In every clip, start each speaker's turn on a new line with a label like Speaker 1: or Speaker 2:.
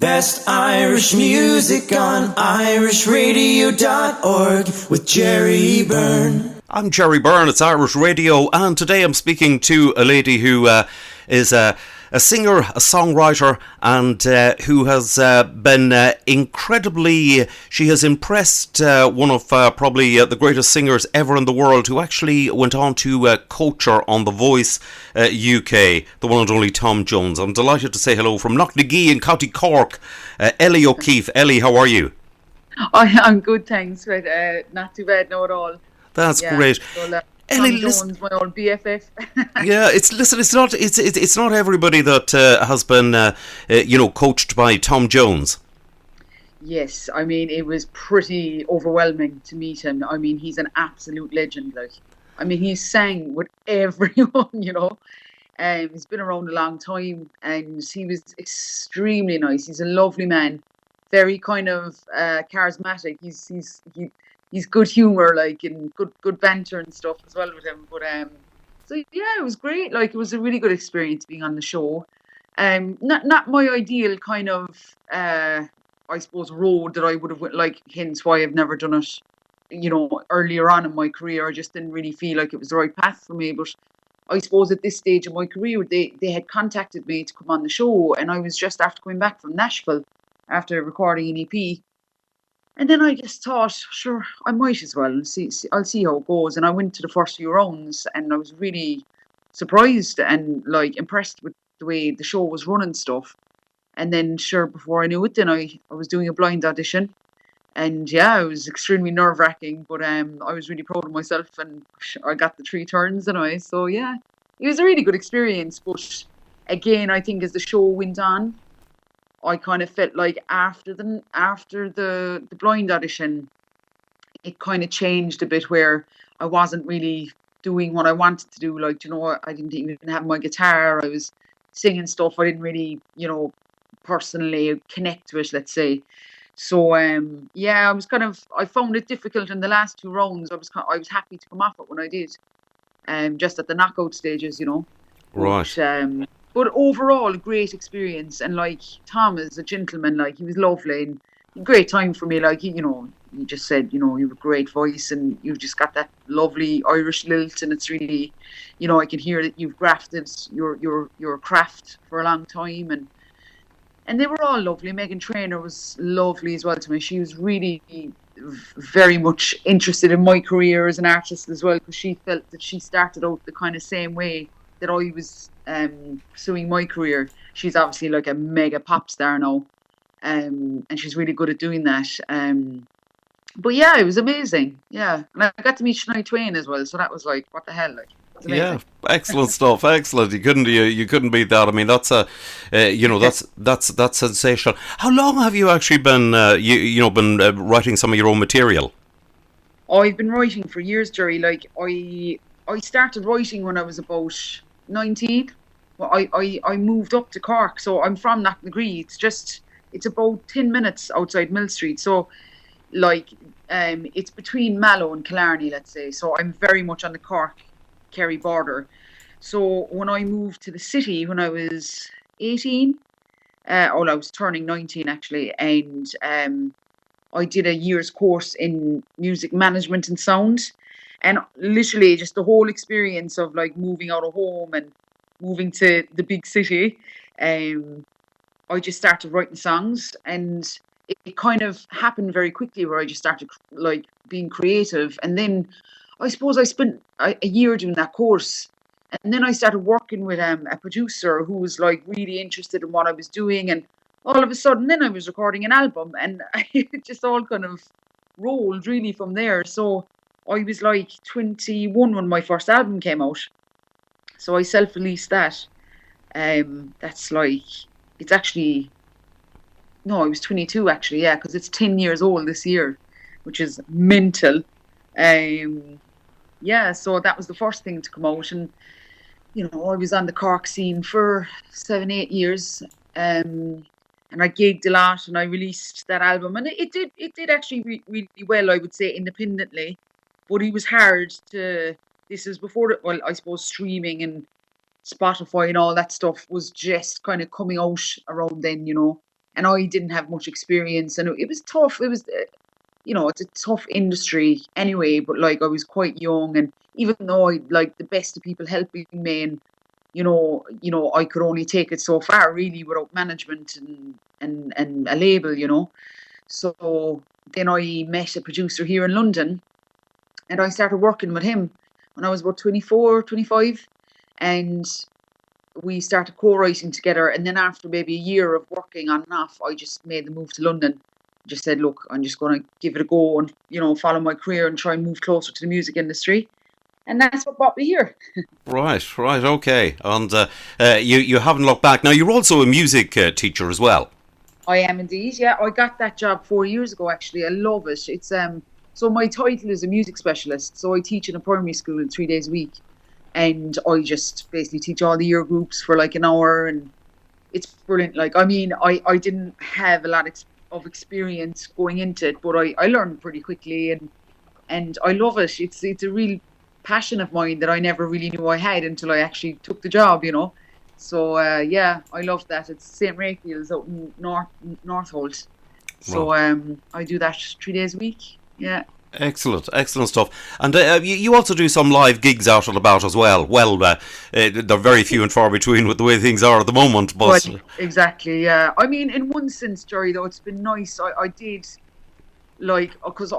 Speaker 1: Best Irish music on irishradio.org with Jerry Byrne.
Speaker 2: I'm Jerry Byrne, it's Irish Radio, and today I'm speaking to a lady who is a singer, a songwriter, and who has been incredibly... She has impressed one of probably the greatest singers ever in the world, who actually went on to coach her on The Voice UK, the one and only Tom Jones. I'm delighted to say hello from Knocknaghee in County Cork, Elly O'Keeffe. Elly, how are you?
Speaker 3: I'm good, thanks. But, not too bad, no at all.
Speaker 2: That's great.
Speaker 3: So,
Speaker 2: Elly,
Speaker 3: Tom Jones, my old BFF.
Speaker 2: Yeah, it's not everybody that has been coached by Tom Jones.
Speaker 3: Yes, I mean, it was pretty overwhelming to meet him. I mean, he's an absolute legend. Like, I mean, he sang with everyone, you know. He's been around a long time, and he was extremely nice. He's a lovely man, very kind of charismatic. He's good humour, like, and good banter and stuff as well with him. But so yeah, it was great. Like, it was a really good experience being on the show. Not my ideal kind of I suppose road that I would have went, like, hence why I've never done it. You know, earlier on in my career, I just didn't really feel like it was the right path for me. But I suppose at this stage of my career, they had contacted me to come on the show, and I was just after coming back from Nashville after recording an EP. And then I just thought, sure, I might as well see. I'll see how it goes. And I went to the first few rounds, and I was really surprised and, like, impressed with the way the show was running stuff. And then, sure, before I knew it, then I was doing a blind audition, and yeah, it was extremely nerve wracking. But I was really proud of myself, and I got the 3 turns anyway. So yeah, it was a really good experience. But again, I think as the show went on, I kind of felt like after the blind audition, it kind of changed a bit, where I wasn't really doing what I wanted to do. Like, you know, I didn't even have my guitar. I was singing stuff I didn't really, you know, personally connect to it, let's say. So yeah, I found it difficult in the last 2 rounds. I was happy to come off it when I did, just at the knockout stages, you know.
Speaker 2: Right.
Speaker 3: But overall, a great experience. And, like, Tom is a gentleman. Like, he was lovely, and great time for me. Like, you know, he just said, you know, you have a great voice, and you've just got that lovely Irish lilt, and it's really, you know, I can hear that you've grafted your craft for a long time. And they were all lovely. Megan Trainor was lovely as well to me. She was really very much interested in my career as an artist as well, because she felt that she started out the kind of same way that I was pursuing my career. She's obviously like a mega pop star now, and she's really good at doing that. But yeah, it was amazing. Yeah, and I got to meet Shania Twain as well, so that was like, what the hell, like.
Speaker 2: Yeah, excellent stuff. Excellent. You couldn't beat that. I mean, that's that's sensational. How long have you actually been been writing some of your own material?
Speaker 3: I've been writing for years, Jerry. Like, I started writing when I was about 19. Well, I moved up to Cork, so I'm from Knocknaghee. It's about 10 minutes outside Mill Street. So, like, it's between Mallow and Killarney, let's say. So I'm very much on the Cork-Kerry border. So when I moved to the city when I was 18, I was turning 19 actually, and I did a year's course in music management and sound. And literally just the whole experience of, like, moving out of home and moving to the big city, I just started writing songs, and it kind of happened very quickly, where I just started, like, being creative. And then I suppose I spent a year doing that course, and then I started working with a producer who was, like, really interested in what I was doing, and all of a sudden then I was recording an album, and it just all kind of rolled really from there. So I was like 21 when my first album came out. So I self-released that. That's like, it's actually, no, I was 22 actually, yeah, because it's 10 years old this year, which is mental. Yeah, so that was the first thing to come out. And, you know, I was on the Cork scene for 7-8 years. And I gigged a lot, and I released that album. And it did actually really well, I would say, independently. But it was hard to, this is before, well, I suppose streaming and Spotify and all that stuff was just kind of coming out around then, you know. and I didn't have much experience, and it was tough. It was, it's a tough industry anyway. But like I was quite young, and even though I like the best of people helping me, and I could only take it so far really without management and a label, So then I met a producer here in London, and I started working with him when I was about 24, 25. And we started co-writing together. And then after maybe a year of working on and off, I just made the move to London. Just said, look, I'm just going to give it a go and, follow my career and try and move closer to the music industry. And that's what brought me here.
Speaker 2: Right, okay. And you haven't looked back. Now, you're also a music teacher as well.
Speaker 3: I am indeed, yeah. I got that job 4 years ago, actually. I love it. It's so my title is a music specialist. So I teach in a primary school 3 days a week. And I just basically teach all the year groups for like an hour. And it's brilliant. Like, I mean, I didn't have a lot of experience going into it, but I learned pretty quickly. And I love it. It's a real passion of mine that I never really knew I had until I actually took the job, So yeah, I love that. It's St. Raphael's out in Northolt. So I do that 3 days a week. Yeah.
Speaker 2: Excellent stuff. And you also do some live gigs out and about as well. Well, they're very few and far between with the way things are at the moment. But
Speaker 3: exactly, yeah. I mean, in one sense, Jerry, though, it's been nice. I did, like, because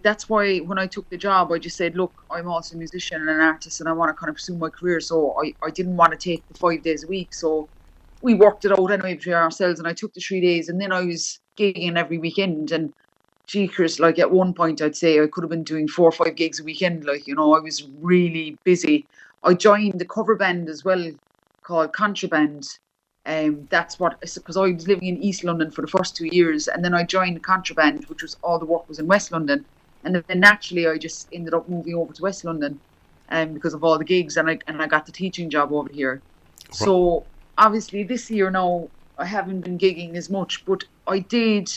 Speaker 3: that's why when I took the job, I just said, look, I'm also a musician and an artist, and I want to kind of pursue my career. So I didn't want to take the 5 days a week. So we worked it out anyway between ourselves, and I took the 3 days, and then I was gigging every weekend. And Chris, like at one point, I'd say I could have been doing 4 or 5 gigs a weekend. Like, I was really busy. I joined the cover band as well called Contraband. That's what, because I was living in East London for the first 2 years, and then I joined Contraband, which was all the work was in West London. And then naturally, I just ended up moving over to West London because of all the gigs, and I got the teaching job over here. Right. So obviously this year now, I haven't been gigging as much, but I did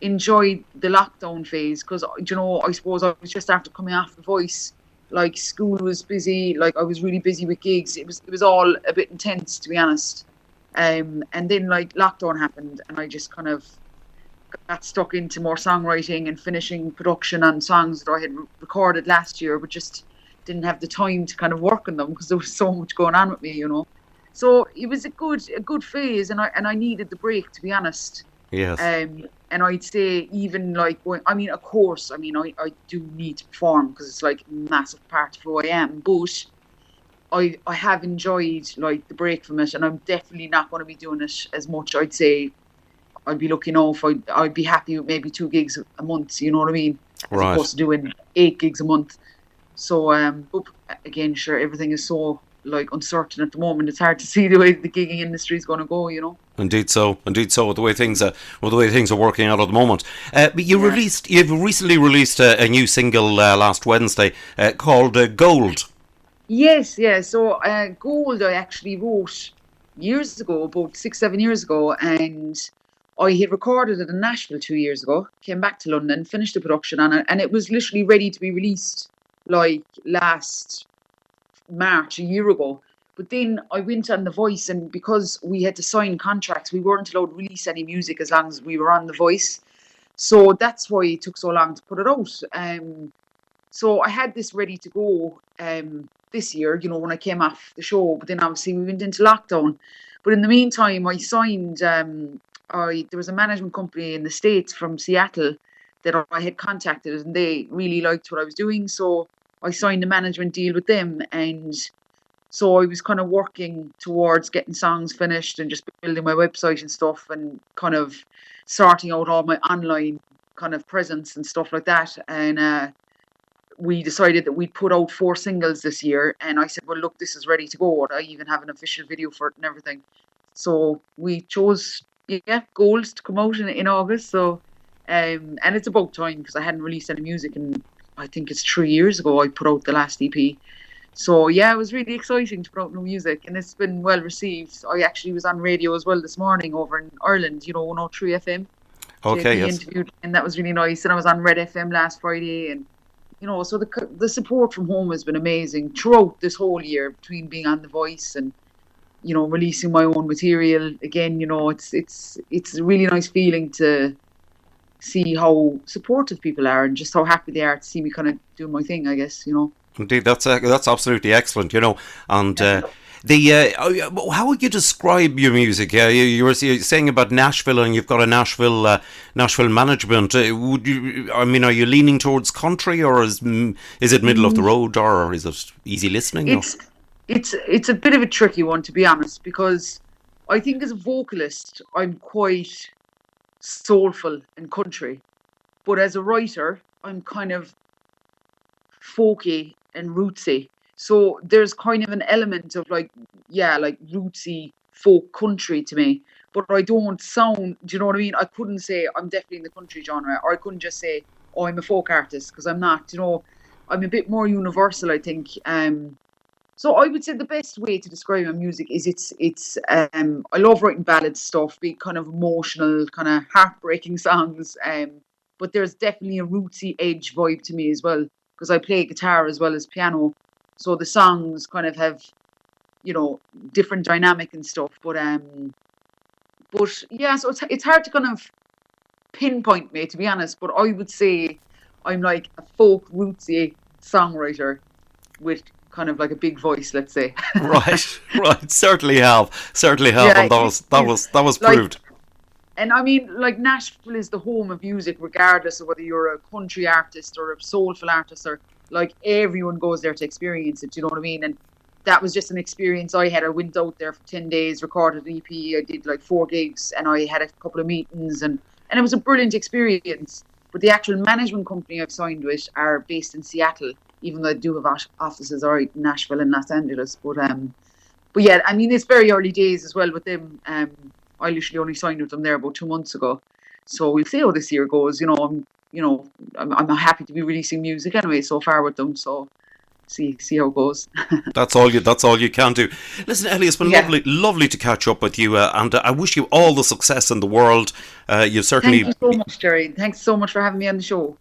Speaker 3: enjoyed the lockdown phase because I suppose I was just after coming off The Voice. Like, school was busy, like I was really busy with gigs. It was all a bit intense, to be honest. And then like lockdown happened, and I just kind of got stuck into more songwriting and finishing production on songs that I had recorded last year, but just didn't have the time to kind of work on them because there was so much going on with me, So it was a good phase, and I needed the break, to be honest.
Speaker 2: Yes.
Speaker 3: And I'd say even like, of course, I do need to perform because it's like a massive part of who I am. But I have enjoyed like the break from it, and I'm definitely not going to be doing it as much. I'd say I'd be looking off. I'd be happy with maybe 2 gigs a month. You know what I mean? As opposed to doing 8 gigs a month. So, but again, sure, everything is so like uncertain at the moment. It's hard to see the way the gigging industry is going to go,
Speaker 2: Indeed so. With the way things are working out at the moment. But you've recently released a new single last Wednesday called Gold.
Speaker 3: Yes, yeah. So Gold I actually wrote years ago, about 6-7 years ago, and I had recorded it in Nashville 2 years ago. Came back to London, finished the production on it, and it was literally ready to be released like last March, a year ago. But then I went on The Voice, and because we had to sign contracts, we weren't allowed to release any music as long as we were on The Voice. So that's why it took so long to put it out. So I had this ready to go this year, when I came off the show. But then obviously we went into lockdown. But in the meantime, I signed, there was a management company in the States from Seattle that I had contacted, and they really liked what I was doing. So I signed a management deal with them, and so I was kind of working towards getting songs finished and just building my website and stuff, and kind of sorting out all my online kind of presence and stuff like that. And we decided that we'd put out 4 singles this year, and I said, well, look, this is ready to go. I even have an official video for it and everything. So we chose Gold to come out in August. So and it's about time because I hadn't released any music, and I think it's 3 years ago I put out the last EP. So yeah, it was really exciting to put out new music, and it's been well received. I actually was on radio as well this morning over in Ireland, 103 FM.
Speaker 2: Okay, yes.
Speaker 3: Interviewed, and that was really nice. And I was on Red FM last Friday, and so the support from home has been amazing throughout this whole year, between being on The Voice and releasing my own material again. It's a really nice feeling to see how supportive people are and just how happy they are to see me kind of doing my thing, I guess.
Speaker 2: Indeed, that's absolutely excellent. And how would you describe your music? You were saying about Nashville, and you've got a Nashville management. Would you? I mean, are you leaning towards country, or is it middle of the road, or is it easy listening?
Speaker 3: It's a bit of a tricky one, to be honest, because I think as a vocalist, I'm quite soulful and country, but as a writer, I'm kind of folky and rootsy. So there's kind of an element of like rootsy folk country to me, but I don't sound, do you know what I mean? I couldn't say I'm definitely in the country genre, or I couldn't just say, oh, I'm a folk artist, because I'm not, I'm a bit more universal, I think. So I would say the best way to describe my music is it's I love writing ballad stuff, big kind of emotional, kind of heartbreaking songs. But there's definitely a rootsy edge vibe to me as well, because I play guitar as well as piano. So the songs kind of have, different dynamic and stuff. But yeah, so it's hard to kind of pinpoint me, to be honest. But I would say I'm like a folk rootsy songwriter with kind of like a big voice, let's say.
Speaker 2: right. Certainly have,
Speaker 3: yeah,
Speaker 2: and that was
Speaker 3: like,
Speaker 2: proved.
Speaker 3: And I mean, like, Nashville is the home of music, regardless of whether you're a country artist or a soulful artist, or like everyone goes there to experience it. You know what I mean? And that was just an experience I had. I went out there for 10 days, recorded an EP. I did like 4 gigs, and I had a couple of meetings, and it was a brilliant experience. But the actual management company I've signed with are based in Seattle, even though I do have offices in Nashville and Los Angeles. But yeah, I mean, it's very early days as well with them. I literally only signed with them there about 2 months ago, so we'll see how this year goes. I'm happy to be releasing music anyway so far with them. So see how it goes.
Speaker 2: That's all you can do. Listen, Elly, it's been lovely to catch up with you, and I wish you all the success in the world. You've certainly.
Speaker 3: Thank you so much, Jerry. Thanks so much for having me on the show.